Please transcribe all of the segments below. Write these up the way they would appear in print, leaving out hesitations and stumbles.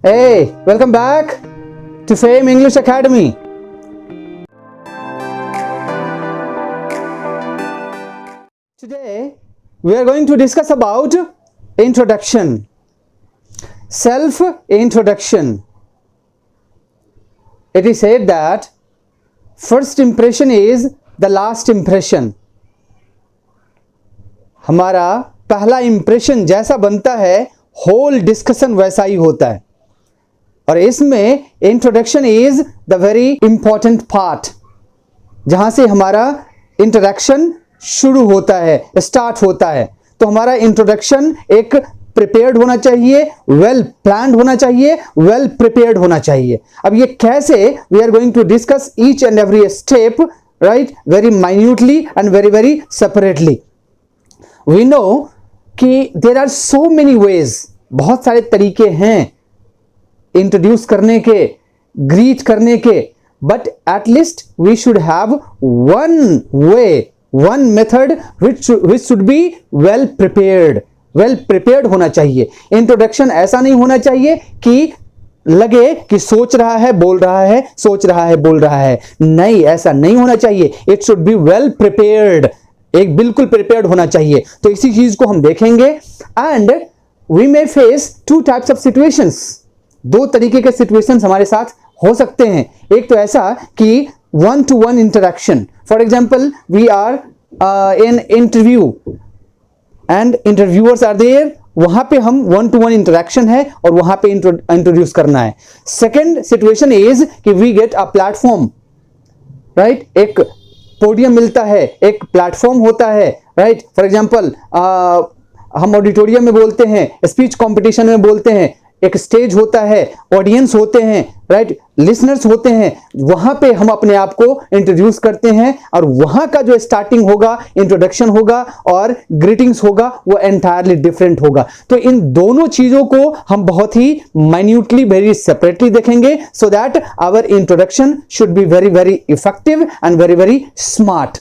Hey, welcome back to Fame English Academy. Today we are going to discuss about introduction, self-introduction. It is said that first impression is the last impression. हमारा पहला impression जैसा बनता है, whole discussion वैसा ही होता है. और इसमें introduction is the very important part, जहां से हमारा इंटरेक्शन शुरू होता है, स्टार्ट होता है. तो हमारा इंट्रोडक्शन एक प्रिपेयर्ड होना चाहिए, वेल प्लान्ड होना चाहिए, वेल प्रिपेयर्ड होना चाहिए. अब ये कैसे, we are going to discuss each and every step, right, very minutely and very very separately. We know कि there are so many ways, बहुत सारे तरीके हैं इंट्रोड्यूस करने के, ग्रीट करने के, but at least we should have one way, one method which should be well prepared. Well prepared होना चाहिए. इंट्रोडक्शन ऐसा नहीं होना चाहिए कि लगे कि सोच रहा है बोल रहा है, सोच रहा है बोल रहा है. नहीं, ऐसा नहीं होना चाहिए. It should be well prepared, एक बिल्कुल प्रिपेयर्ड होना चाहिए. तो इसी चीज को हम देखेंगे. And we may face two types of situations. दो तरीके के सिचुएशंस हमारे साथ हो सकते हैं. एक तो ऐसा कि one to one interaction. For example, we are in interview and interviewers are there. वहां पे हम वन टू वन इंटरेक्शन है और वहां पे इंट्रोड्यूस करना है. सेकेंड सिचुएशन इज कि we get a platform, right, एक पोडियम मिलता है, एक प्लेटफॉर्म होता है, राइट. फॉर एग्जाम्पल, हम ऑडिटोरियम में बोलते हैं, स्पीच कंपटीशन में बोलते हैं, एक स्टेज होता है, ऑडियंस होते हैं, राइट, लिसनर्स होते हैं. वहां पे हम अपने आप को इंट्रोड्यूस करते हैं और वहां का जो स्टार्टिंग होगा, इंट्रोडक्शन होगा और ग्रीटिंग्स होगा, वो एंटायरली डिफरेंट होगा. तो इन दोनों चीजों को हम बहुत ही माइन्यूटली, वेरी सेपरेटली देखेंगे, so that our introduction should be very very effective and very very smart.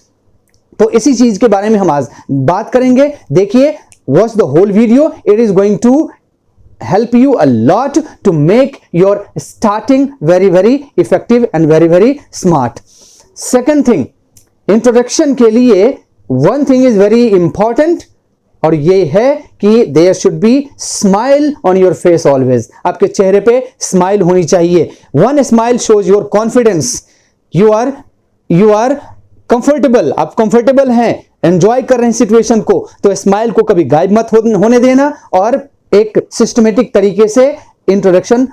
तो इसी चीज के बारे में हम आज बात करेंगे. देखिए, watch the whole video. It is going to help you a lot to make your starting very very effective and very very smart. Second thing, introduction के लिए one thing is very important, और ये है कि there should be smile on your face always. आपके चेहरे पे smile होनी चाहिए. One smile shows your confidence. You are comfortable, आप कंफर्टेबल हैं, एंजॉय कर रहे हैं सिचुएशन को. तो स्माइल को कभी गायब मत होने देना और एक सिस्टमेटिक तरीके से इंट्रोडक्शन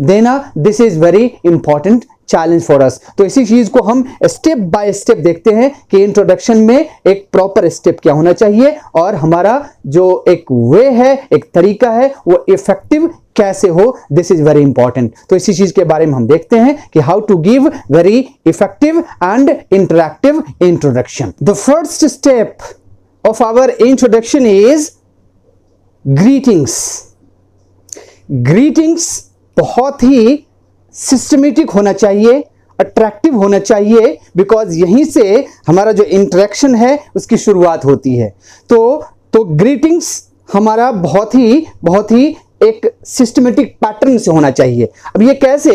देना. This is very important challenge for us. तो इसी चीज को हम स्टेप बाय स्टेप देखते हैं कि इंट्रोडक्शन में एक प्रॉपर स्टेप क्या होना चाहिए और हमारा जो एक वे है, एक तरीका है, वो इफेक्टिव कैसे हो. This is very important. तो इसी चीज के बारे में हम देखते हैं कि how to give very effective and interactive introduction. The first step of our introduction is greetings. Greetings बहुत ही सिस्टमेटिक होना चाहिए, अट्रैक्टिव होना चाहिए, बिकॉज यहीं से हमारा जो इंटरेक्शन है उसकी शुरुआत होती है. तो ग्रीटिंग्स हमारा बहुत ही एक सिस्टमेटिक पैटर्न से होना चाहिए. अब ये कैसे,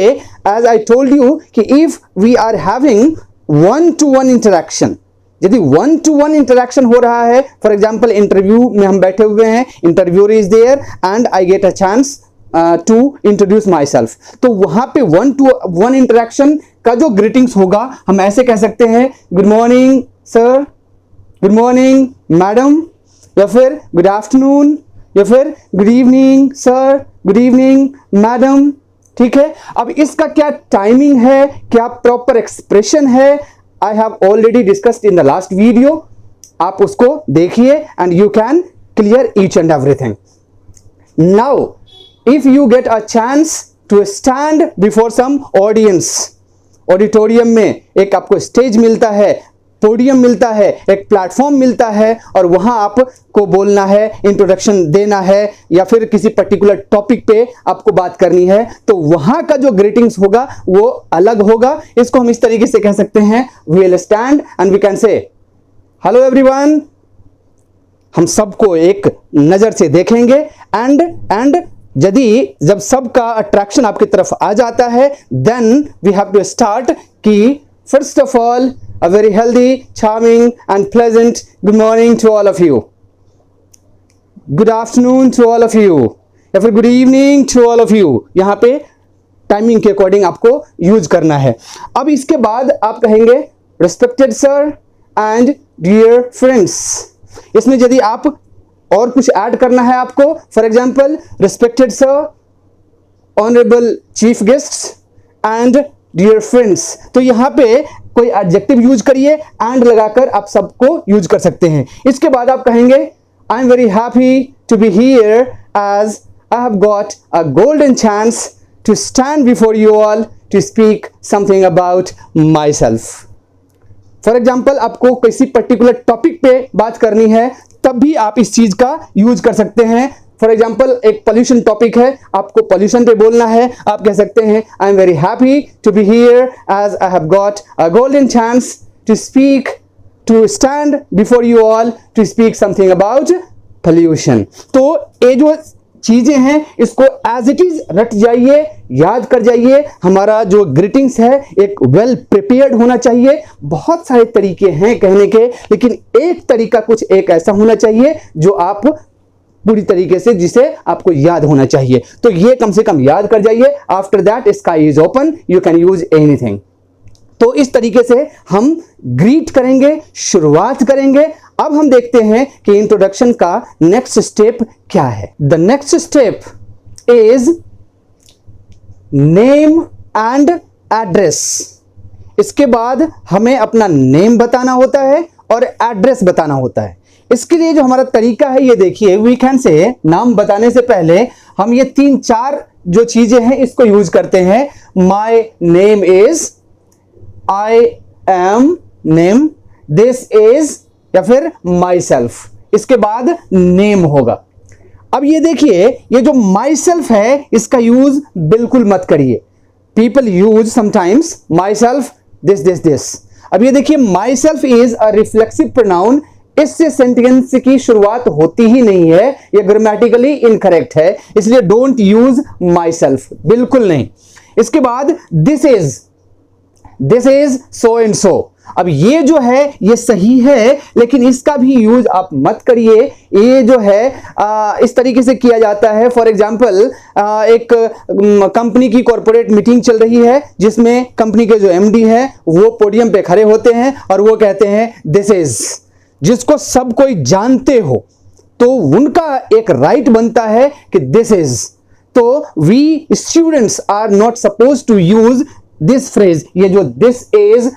एज आई टोल्ड यू कि if we are having one to one interaction, यदि वन टू वन इंटरेक्शन हो रहा है, फॉर एग्जाम्पल इंटरव्यू में हम बैठे हुए हैं, interviewer is there and I get a chance to introduce myself, तो वहां पे वन टू वन इंटरेक्शन का जो ग्रीटिंग्स होगा, हम ऐसे कह सकते हैं, good morning sir, good morning madam, या फिर गुड आफ्टरनून, या फिर good evening sir, good evening madam. ठीक है. अब इसका क्या टाइमिंग है, क्या प्रॉपर एक्सप्रेशन है, I have already discussed in the last video. आप उसको देखिए and you can clear each and everything. Now, if you get a chance to stand before some audience, auditorium में एक आपको स्टेज मिलता है, पोडियम मिलता है, एक प्लेटफॉर्म मिलता है और वहां आपको बोलना है, इंट्रोडक्शन देना है या फिर किसी पर्टिकुलर टॉपिक पे आपको बात करनी है, तो वहां का जो ग्रीटिंग्स होगा वो अलग होगा. इसको हम इस तरीके से कह सकते हैं, we will stand and we can say hello everyone. हम सबको एक नजर से देखेंगे एंड यदि जब सबका अट्रैक्शन आपकी तरफ आ जाता है, then we have to start कि first of all a very healthy, charming and pleasant good morning to all of you, good afternoon to all of you, या फिर good evening to all of you. यहां पे timing के according आपको use करना है। अब इसके बाद आप कहेंगे respected sir and dear friends. इसमें यदि आप और कुछ ऐड करना है आपको, for example respected sir, honourable chief guests and dear friends, तो यहां पे कोई एडजेक्टिव यूज करिए, एंड लगाकर आप सबको यूज कर सकते हैं। इसके बाद आप कहेंगे I am very happy to be here as I have got a golden chance to stand before you all to speak something about myself. For example आपको किसी पर्टिकुलर टॉपिक पे बात करनी है, तब भी आप इस चीज का यूज कर सकते हैं। फॉर एग्जाम्पल एक पॉल्यूशन टॉपिक है, आपको पॉल्यूशन पे बोलना है, आप कह सकते हैं I am very happy to be here as I have got a golden chance to speak, to stand before you all to speak something about pollution. तो ये जो चीजें हैं इसको एज इट इज रट जाइए, याद कर जाइए। हमारा जो ग्रीटिंग्स है एक वेल प्रिपेयर्ड होना चाहिए। बहुत सारे तरीके हैं कहने के, लेकिन एक तरीका कुछ एक ऐसा होना चाहिए जो आप पूरी तरीके से, जिसे आपको याद होना चाहिए। तो ये कम से कम याद कर जाइए। After that sky is open, you can use anything. तो इस तरीके से हम ग्रीट करेंगे, शुरुआत करेंगे। अब हम देखते हैं कि इंट्रोडक्शन का नेक्स्ट स्टेप क्या है। The next step is name and address. इसके बाद हमें अपना नेम बताना होता है और एड्रेस बताना होता है। इसके लिए जो हमारा तरीका है ये देखिए, वी कैन से नाम बताने से पहले हम ये 3-4 जो चीजें हैं इसको यूज करते हैं। My name is, I am name, this is, या फिर माई सेल्फ। इसके बाद नेम होगा। अब ये देखिए, ये जो माई सेल्फ है इसका यूज बिल्कुल मत करिए। People use sometimes my self, this this this. अब ये देखिए, my self is a reflexive pronoun. इससे सेंटेंस की शुरुआत होती ही नहीं है, ये ग्रामेटिकली इनकरेक्ट है, इसलिए डोंट यूज माई सेल्फ, बिल्कुल नहीं। इसके बाद दिस इज सो एंड सो। अब ये जो है ये सही है, लेकिन इसका भी यूज आप मत करिए। ये जो है इस तरीके से किया जाता है। फॉर एग्जांपल एक कंपनी की कॉर्पोरेट मीटिंग चल रही है, जिसमें कंपनी के जो एमडी है वो पोडियम पे खड़े होते हैं और वो कहते हैं दिस इज, जिसको सब कोई जानते हो, तो उनका एक राइट बनता है कि दिस इज। तो we students are not suppose to use this phrase. ये जो दिस इज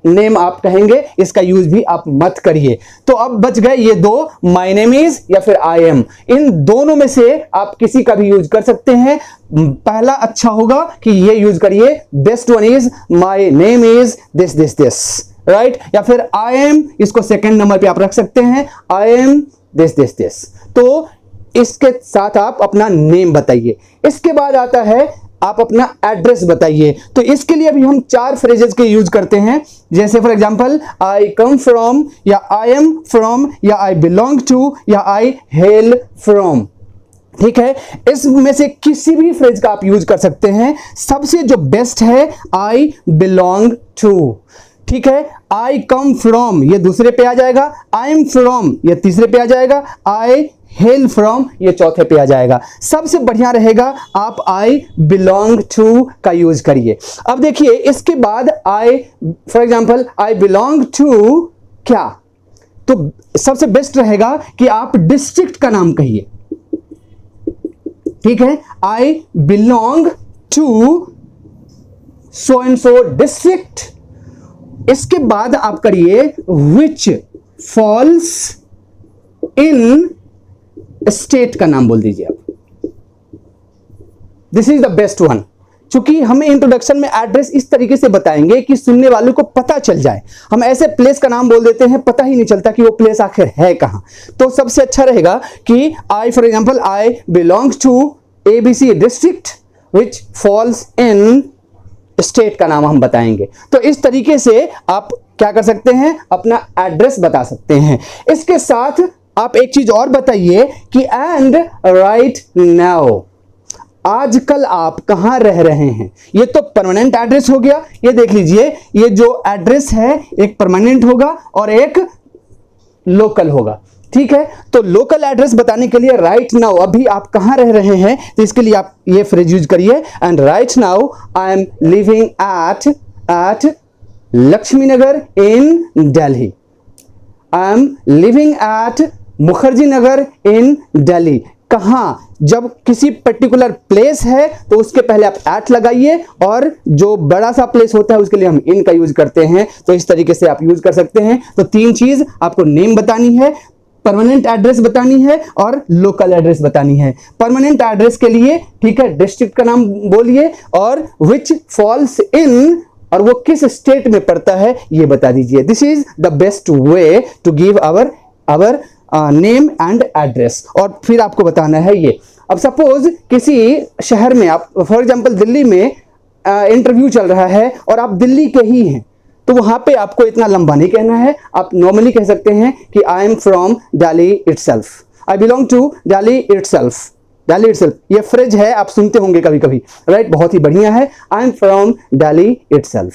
नेम आप कहेंगे, इसका यूज भी आप मत करिए। तो अब बच गए ये दो, माय नेम इज या फिर आई एम। इन दोनों में से आप किसी का भी यूज कर सकते हैं। पहला अच्छा होगा कि ये यूज करिए, best one is my name is this this this, right. या फिर आई एम, इसको सेकंड नंबर पे आप रख सकते हैं, I M this this this. तो इसके साथ आप अपना नेम बताइए। इसके बाद आता है आप अपना एड्रेस बताइए। तो इसके लिए अभी हम 4 फ्रेजेस के यूज करते हैं, जैसे for example I come from, या आई एम फ्रॉम, या आई बिलोंग टू, या आई हेल फ्रॉम। ठीक है, इसमें से किसी भी फ्रेज का आप यूज कर सकते हैं। सबसे जो बेस्ट है आई बिलोंग टू। ठीक है, आई कम फ्रॉम ये दूसरे पे आ जाएगा, आई एम फ्रॉम ये तीसरे पे आ जाएगा, आई हेल फ्रॉम ये चौथे पे आ जाएगा। सबसे बढ़िया रहेगा आप आई बिलोंग टू का यूज करिए। अब देखिए, इसके बाद I, for example I belong to क्या, तो सबसे बेस्ट रहेगा कि आप डिस्ट्रिक्ट का नाम कहिए। ठीक है, I belong to so and so district. इसके बाद आप करिए विच फॉल्स इन स्टेट का नाम बोल दीजिए आप। This is the best one. चूंकि हमें इंट्रोडक्शन में एड्रेस इस तरीके से बताएंगे कि सुनने वालों को पता चल जाए। हम ऐसे प्लेस का नाम बोल देते हैं, पता ही नहीं चलता कि वो प्लेस आखिर है कहां। तो सबसे अच्छा रहेगा कि I, for example I belong to ABC district which falls in state का नाम हम बताएंगे। तो इस तरीके से आप क्या कर सकते हैं, अपना एड्रेस बता सकते हैं। इसके साथ आप एक चीज और बताइए कि एंड राइट नाउ। आजकल आप कहां रह रहे हैं। ये तो परमानेंट एड्रेस हो गया। ये देख लीजिए, ये जो एड्रेस है एक परमानेंट होगा और एक लोकल होगा। ठीक है, तो लोकल एड्रेस बताने के लिए राइट नाउ, अभी आप कहां रह रहे हैं, तो इसके लिए आप ये फ्रेज यूज करिए। And right now I am living at Laxmi Nagar in Delhi. I am living at Mukherjee Nagar in Delhi. कहां, जब किसी पर्टिकुलर प्लेस है तो उसके पहले आप एट लगाइए, और जो बड़ा सा प्लेस होता है उसके लिए हम इन का यूज करते हैं। तो इस तरीके से आप यूज कर सकते हैं। तो तीन चीज आपको, नेम बतानी है, परमानेंट एड्रेस बतानी है और लोकल एड्रेस बतानी है। परमानेंट एड्रेस के लिए, ठीक है, डिस्ट्रिक्ट का नाम बोलिए और विच फॉल्स इन, और वो किस स्टेट में पड़ता है ये बता दीजिए। This is the best way to give our name and address. और फिर आपको बताना है ये, अब सपोज किसी शहर में आप, फॉर एग्जांपल दिल्ली में इंटरव्यू चल रहा है और आप दिल्ली के ही हैं, तो वहां पे आपको इतना लंबा नहीं कहना है। आप नॉर्मली कह सकते हैं कि I am from Delhi itself, I belong to Delhi itself. Delhi itself ये फ्रेज है, आप सुनते होंगे कभी कभी, राइट, बहुत ही बढ़िया है। आई एम फ्रॉम दिल्ली इटसेल्फ।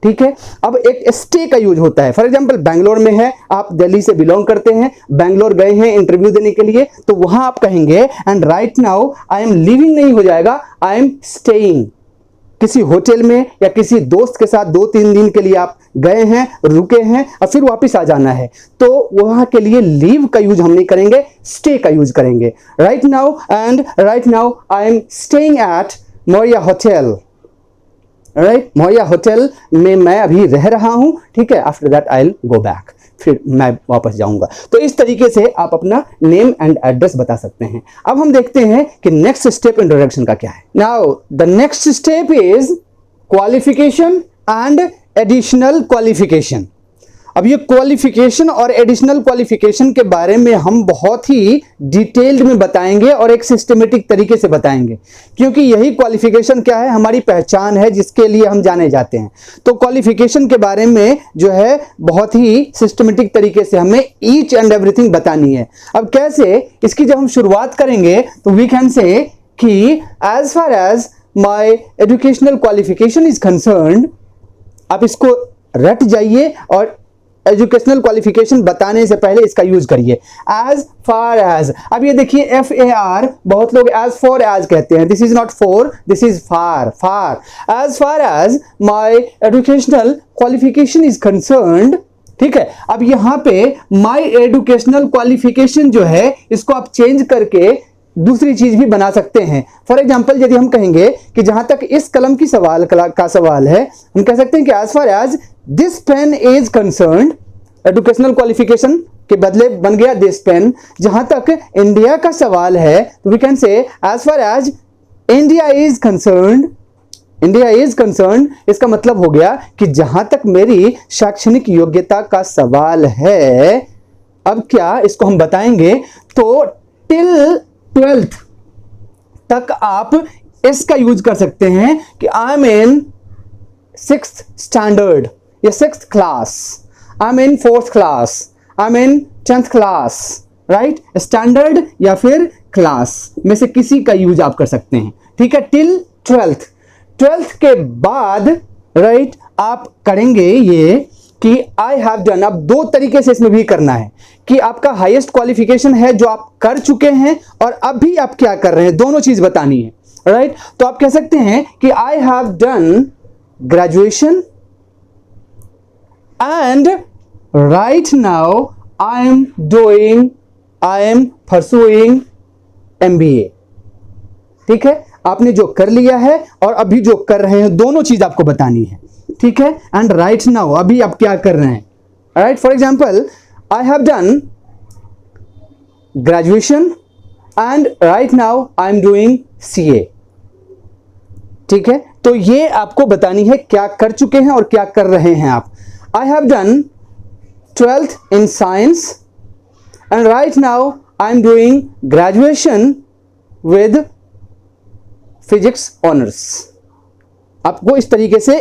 ठीक है, अब एक स्टे का यूज होता है। फॉर एग्जांपल बैंगलोर में है, आप दिल्ली से बिलोंग करते हैं, बैंगलोर गए हैं इंटरव्यू देने के लिए, तो वहां आप कहेंगे and right now I am living नहीं हो जाएगा, आई एम स्टेइंग। किसी होटल में या किसी दोस्त के साथ 2-3 दिन के लिए आप गए हैं, रुके हैं और फिर वापस आ जाना है, तो वहां के लिए लीव का यूज हम नहीं करेंगे, स्टे का यूज करेंगे। Right now, and right now I am staying at Maurya hotel. Right, Maurya hotel में मैं अभी रह रहा हूं। ठीक है, after that I will go back, फिर मैं वापस जाऊंगा। तो इस तरीके से आप अपना नेम एंड एड्रेस बता सकते हैं। अब हम देखते हैं कि नेक्स्ट स्टेप इंट्रोडक्शन का क्या है। Now the next step is qualification and additional qualification. अब ये क्वालिफिकेशन और एडिशनल क्वालिफिकेशन के बारे में हम बहुत ही डिटेल्ड में बताएंगे और एक सिस्टमेटिक तरीके से बताएंगे, क्योंकि यही क्वालिफिकेशन क्या है, हमारी पहचान है जिसके लिए हम जाने जाते हैं। तो क्वालिफिकेशन के बारे में जो है बहुत ही सिस्टमेटिक तरीके से हमें ईच एंड एवरीथिंग बतानी है। अब कैसे, इसकी जब हम शुरुआत करेंगे तो वी कैन से कि as far as my educational qualification is concerned, आप इसको रट जाइए और एजुकेशनल क्वालिफिकेशन बताने से पहले इसका यूज करिए। एज फार एज, अब ये देखिए FAR, बहुत लोग एज फॉर एज कहते हैं, this is not for, this is far. As far as my educational qualification is concerned. ठीक है, अब यहां पे माई एजुकेशनल क्वालिफिकेशन जो है इसको आप चेंज करके दूसरी चीज भी बना सकते हैं। फॉर एग्जाम्पल यदि हम कहेंगे कि जहां तक इस कलम की का सवाल है, हम कह सकते हैं कि as far as this pen is concerned, educational qualification के बदले बन गया दिस पेन। जहां तक इंडिया का सवाल है तो we can say as far as India is concerned, India is concerned. इसका मतलब हो गया कि जहां तक मेरी शैक्षणिक योग्यता का सवाल है, अब क्या इसको हम बताएंगे, तो टिल 12th तक आप इसका यूज कर सकते हैं कि I M in 6th standard या 6th class, I am in 4th class, I am in 10th class. Right, standard या फिर क्लास में से किसी का यूज आप कर सकते हैं। ठीक है, टिल 12th के बाद राइट आप करेंगे ये कि आई हैव डन। अब दो तरीके से इसमें भी करना है कि आपका हाईएस्ट क्वालिफिकेशन है जो आप कर चुके हैं और अभी आप क्या कर रहे हैं, दोनों चीज बतानी है। राइट, तो आप कह सकते हैं कि आई have done graduation and right now I am pursuing MBA। ठीक है, आपने जो कर लिया है और अभी जो कर रहे हैं, दोनों चीज आपको बतानी है। ठीक है, एंड राइट नाउ अभी आप क्या कर रहे हैं। Right, for example I have done graduation and right now I am doing CA। ठीक है, तो ये आपको बतानी है क्या कर चुके हैं और क्या कर रहे हैं आप। आई have done 12th in science and right now I am doing graduation with physics honors। आपको इस तरीके से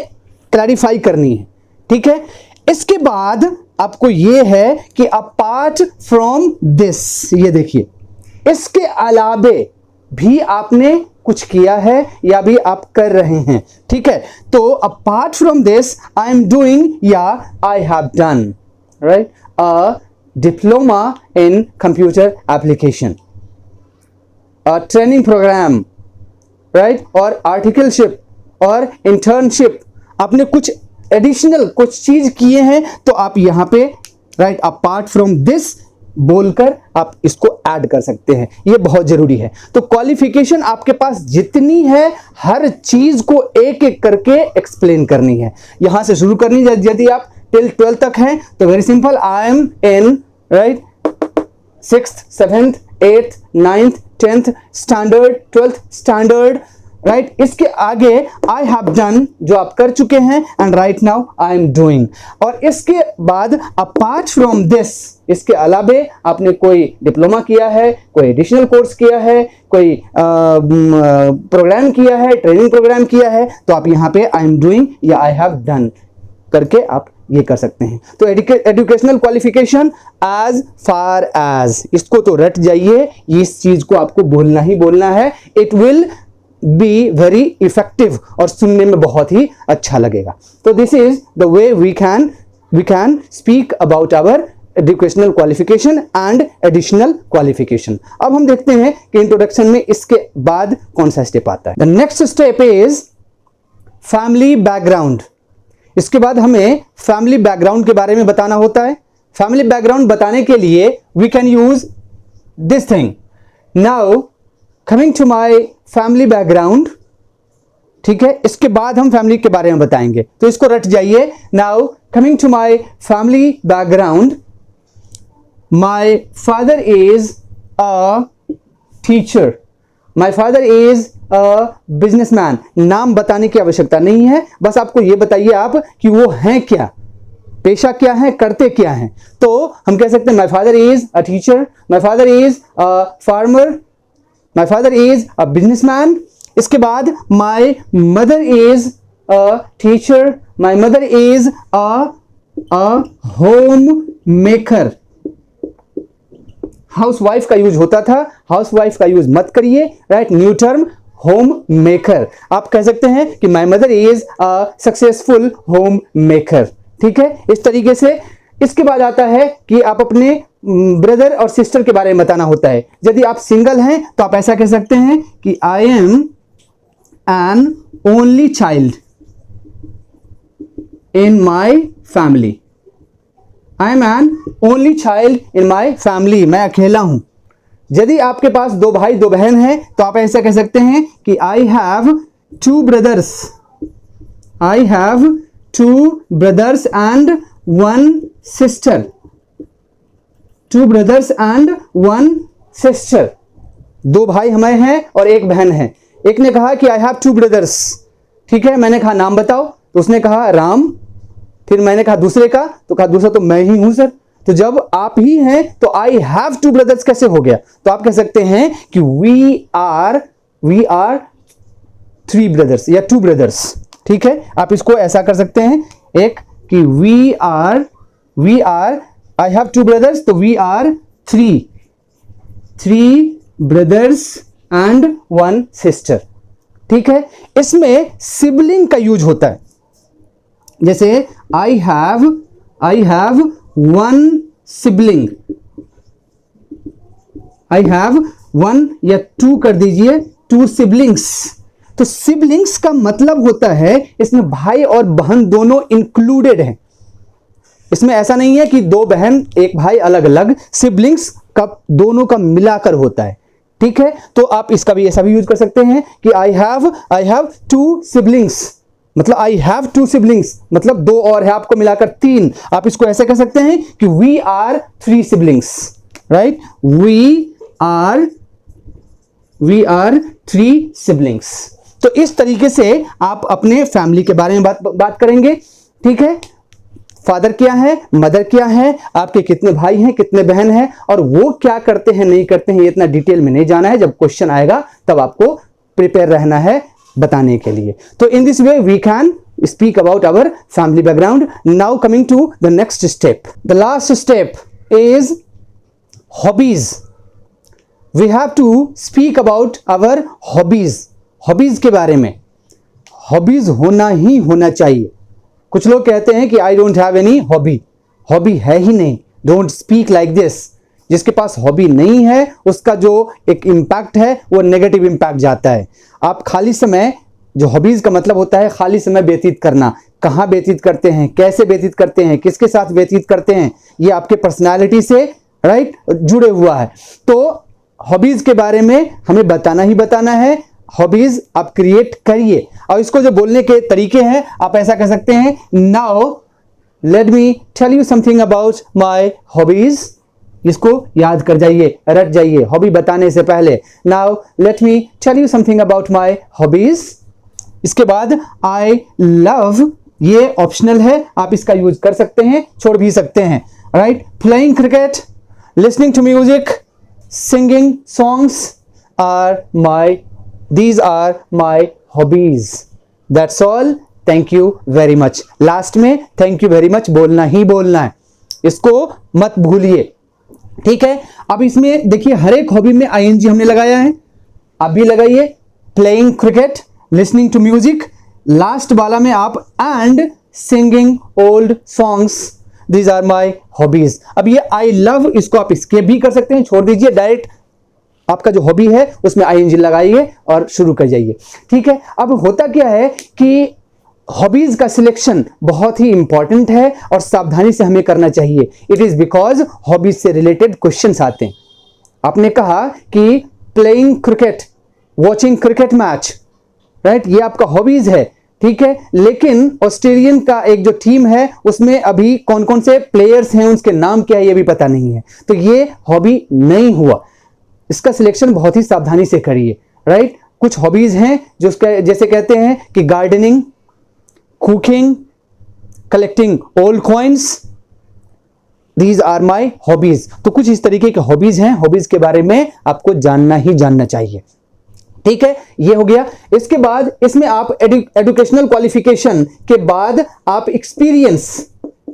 क्लैरिफाई करनी है। ठीक है, इसके बाद आपको ये है कि अपार्ट फ्रॉम दिस, ये देखिए, इसके अलावे भी आपने कुछ किया है या अभी आप कर रहे हैं, ठीक है। तो apart from this I am doing या I have done, right, a diploma in computer application, a training program, right, और आर्टिकलशिप और इंटर्नशिप, आपने कुछ एडिशनल कुछ चीज किए हैं तो आप यहां पे राइट अपार्ट फ्रॉम दिस बोलकर आप इसको ऐड कर सकते हैं, ये बहुत जरूरी है। तो क्वालिफिकेशन आपके पास जितनी है हर चीज को एक एक करके एक्सप्लेन करनी है, यहां से शुरू करनी है। यदि आप टिल 12 तक हैं तो very simple, I am in right 6th 7th 8th 9th 10th standard 12th standard, right. इसके आगे आई हैव डन जो आप कर चुके हैं and right now I am doing, और इसके बाद अपार्ट फ्रॉम दिस, इसके अलावे आपने कोई डिप्लोमा किया है, कोई एडिशनल कोर्स किया है, कोई प्रोग्राम किया है, ट्रेनिंग प्रोग्राम किया है, तो आप यहां पे आई एम डूइंग या आई हैव डन करके आप ये कर सकते हैं। तो educational qualification as far as, इसको तो रट जाइए, इस चीज को आपको बोलना ही बोलना है, it will be very effective और सुनने में बहुत ही अच्छा लगेगा। तो this is the way we can speak about our educational qualification and additional qualification. अब हम देखते हैं कि इंट्रोडक्शन में इसके बाद कौन सा स्टेप आता है। The next step is family background. इसके बाद हमें फैमिली बैकग्राउंड के बारे में बताना होता है। फैमिली बैकग्राउंड बताने के लिए we can use this thing. Now coming to my family background, ठीक है, इसके बाद हम फैमिली के बारे में बताएंगे, तो इसको रट जाइए। Now coming to my family background, my father is a teacher, my father is a businessman. नाम बताने की आवश्यकता नहीं है, बस आपको यह बताइए आप कि वो हैं क्या, पेशा क्या है, करते क्या हैं। तो हम कह सकते हैं my father is a teacher, my father is a farmer, my father is a businessman. इसके बाद my mother is a teacher, my mother is a home maker. House wife का यूज होता था, हाउस वाइफ का use मत करिए, right, new term home maker. आप कह सकते हैं कि my mother is a successful home maker, ठीक है, इस तरीके से। इसके बाद आता है कि आप अपने ब्रदर और सिस्टर के बारे में बताना होता है। यदि आप सिंगल हैं तो आप ऐसा कह सकते हैं कि I am an only child in my family, I am an only child in my family, मैं अकेला हूं। यदि आपके पास दो भाई दो बहन हैं तो आप ऐसा कह सकते हैं कि आई have two brothers, I have two brothers and one sister, two brothers and one sister. दो भाई हमारे हैं और एक बहन है। एक ने कहा कि आई हैव टू ब्रदर्स, ठीक है, मैंने कहा नाम बताओ, तो उसने कहा राम। फिर मैंने कहा दूसरे का, तो कहा दूसरा तो मैं ही हूं सर। तो जब आप ही हैं तो आई हैव टू ब्रदर्स कैसे हो गया? तो आप कह सकते हैं कि वी आर थ्री ब्रदर्स या टू ब्रदर्स, ठीक है। आप इसको ऐसा कर सकते हैं, एक कि we are I have two brothers, तो we are three brothers and one sister, ठीक है। इसमें सिबलिंग का यूज होता है, जैसे I have one sibling, I have one या टू कर दीजिए, टू सिबलिंग्स। तो सिबलिंग्स का मतलब होता है इसमें भाई और बहन दोनों इंक्लूडेड हैं। इसमें ऐसा नहीं है कि दो बहन एक भाई अलग अलग, सिबलिंग्स का दोनों का मिलाकर होता है, ठीक है। तो आप इसका भी ऐसा भी यूज कर सकते हैं कि आई हैव टू सिबलिंग्स, मतलब आई हैव टू सिबलिंग्स मतलब दो और है, आपको मिलाकर तीन। आप इसको ऐसे कह सकते हैं कि we are three siblings, right, we are three siblings. तो इस तरीके से आप अपने फैमिली के बारे में बात करेंगे, ठीक है। फादर क्या है, मदर क्या है, आपके कितने भाई हैं, कितने बहन हैं, और वो क्या करते हैं नहीं करते हैं, ये इतना डिटेल में नहीं जाना है। जब क्वेश्चन आएगा तब आपको प्रिपेयर रहना है बताने के लिए। तो in this way we can speak about our family background. Now coming to the next step, the last step is hobbies. We have to speak about our hobbies. Hobbies के बारे में। हॉबीज होना ही होना चाहिए। कुछ लोग कहते हैं कि I don't have any hobby, hobby है ही नहीं, डोंट स्पीक लाइक दिस। जिसके पास हॉबी नहीं है उसका जो एक इम्पैक्ट है वो नेगेटिव इम्पैक्ट जाता है। आप खाली समय, जो हॉबीज का मतलब होता है खाली समय व्यतीत करना, कहाँ व्यतीत करते हैं, कैसे व्यतीत करते हैं, किसके साथ व्यतीत करते हैं, ये आपके पर्सनालिटी से राइट जुड़े हुआ है। तो हॉबीज के बारे में हमें बताना ही बताना है। हॉबीज आप क्रिएट करिए। और इसको जो बोलने के तरीके हैं, आप ऐसा कह सकते हैं, now let me tell you something about my hobbies. इसको याद कर जाइए, रट जाइए हॉबी बताने से पहले। Now let me tell you something about my hobbies. इसके बाद आई लव, ये ऑप्शनल है, आप इसका यूज कर सकते हैं, छोड़ भी सकते हैं, right. Playing cricket, listening to music, singing songs these are my hobbies. That's all. Thank you very much. Last में थैंक यू वेरी मच बोलना ही बोलना है, इसको मत भूलिए, ठीक है। अब इसमें देखिए हर एक हॉबी में आईएनजी हमने लगाया है, आप भी लगाइए। Playing cricket, listening to music, last वाला में आप and singing old songs, these are my hobbies. अब ये आई लव, इसको आप स्किप भी कर सकते हैं, छोड़ दीजिए, डायरेक्ट आपका जो हॉबी है उसमें आईएनजी लगाइए और शुरू कर जाइए, ठीक है। अब होता क्या है कि हॉबीज का सिलेक्शन बहुत ही इंपॉर्टेंट है और सावधानी से हमें करना चाहिए। इट इज बिकॉज हॉबीज से रिलेटेड क्वेश्चंस आते हैं। आपने कहा कि playing cricket, watching cricket match, right, ये आपका हॉबीज है, ठीक है। लेकिन ऑस्ट्रेलियन का एक जो टीम है उसमें अभी कौन कौन से प्लेयर्स हैं, उसके नाम क्या है ये भी पता नहीं है, तो ये हॉबी नहीं हुआ। इसका सिलेक्शन बहुत ही सावधानी से करिए, राइट। कुछ हॉबीज हैं जो जैसे कहते हैं कि gardening, cooking, collecting old coins, these are my hobbies. तो कुछ इस तरीके के हॉबीज हैं, हॉबीज के बारे में आपको जानना ही जानना चाहिए, ठीक है। ये हो गया। इसके बाद इसमें आप एजुकेशनल क्वालिफिकेशन के बाद आप एक्सपीरियंस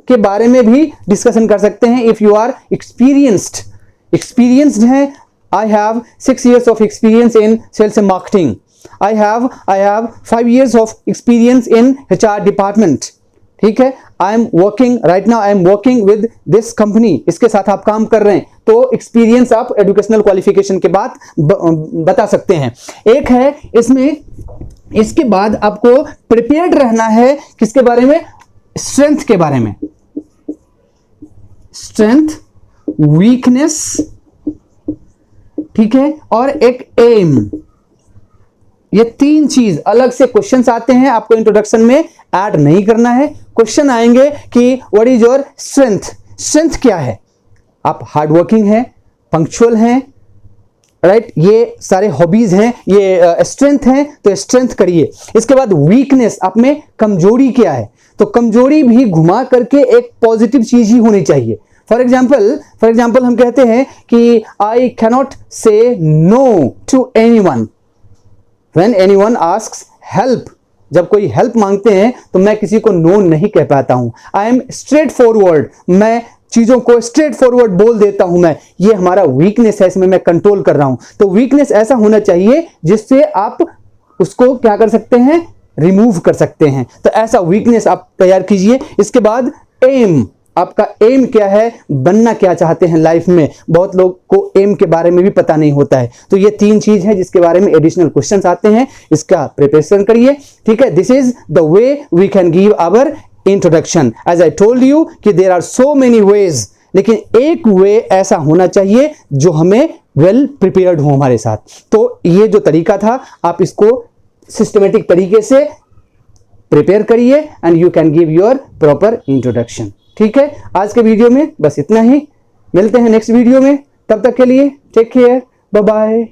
के बारे में भी डिस्कशन कर सकते हैं। इफ यू आर एक्सपीरियंस्ड है, I have 6 years of experience in sales and marketing. I have 5 years of experience in HR department. ठीक है, I am working right now. I am working with this company. इसके साथ आप काम कर रहे हैं, तो एक्सपीरियंस आप एजुकेशनल क्वालिफिकेशन के बाद बता सकते हैं। एक है इसमें, इसके बाद आपको प्रिपेयर्ड रहना है किसके बारे में, स्ट्रेंथ के बारे में। स्ट्रेंथ, वीकनेस, ठीक है, और एक एम। ये तीन चीज अलग से क्वेश्चंस आते हैं, आपको इंट्रोडक्शन में ऐड नहीं करना है। क्वेश्चन आएंगे कि what is your strength, strength क्या है, आप हार्ड वर्किंग हैं, पंक्चुअल हैं, राइट, ये सारे हॉबीज हैं, ये स्ट्रेंथ हैं, तो स्ट्रेंथ करिए। इसके बाद वीकनेस, आप में कमजोरी क्या है, तो कमजोरी भी घुमा करके एक पॉजिटिव चीज ही होनी चाहिए। फॉर एग्जाम्पल हम कहते हैं कि I cannot say no to anyone when anyone asks help. जब कोई हेल्प मांगते हैं तो मैं किसी को नो नहीं कह पाता हूं। आई एम स्ट्रेट फॉरवर्ड, मैं चीजों को स्ट्रेट फॉरवर्ड बोल देता हूं मैं, ये हमारा वीकनेस है, इसमें मैं कंट्रोल कर रहा हूं। तो वीकनेस ऐसा होना चाहिए जिससे आप उसको क्या कर सकते हैं, रिमूव कर सकते हैं। तो ऐसा वीकनेस आप तैयार कीजिए। इसके बाद एम, आपका एम क्या है, बनना क्या चाहते हैं लाइफ में। बहुत लोग को एम के बारे में भी पता नहीं होता है। तो ये तीन चीज है जिसके बारे में एडिशनल क्वेश्चंस आते हैं, इसका प्रिपरेशन करिए, ठीक है। This is the way we can give our introduction. As I told you कि there are so many ways, लेकिन एक वे ऐसा होना चाहिए जो हमें वेल प्रिपेयर्ड हो हमारे साथ। तो ये जो तरीका था, आप इसको सिस्टमेटिक तरीके से प्रिपेयर करिए and you can give your proper introduction, ठीक है। आज के वीडियो में बस इतना ही, मिलते हैं नेक्स्ट वीडियो में, तब तक के लिए टेक केयर, बाय बाय।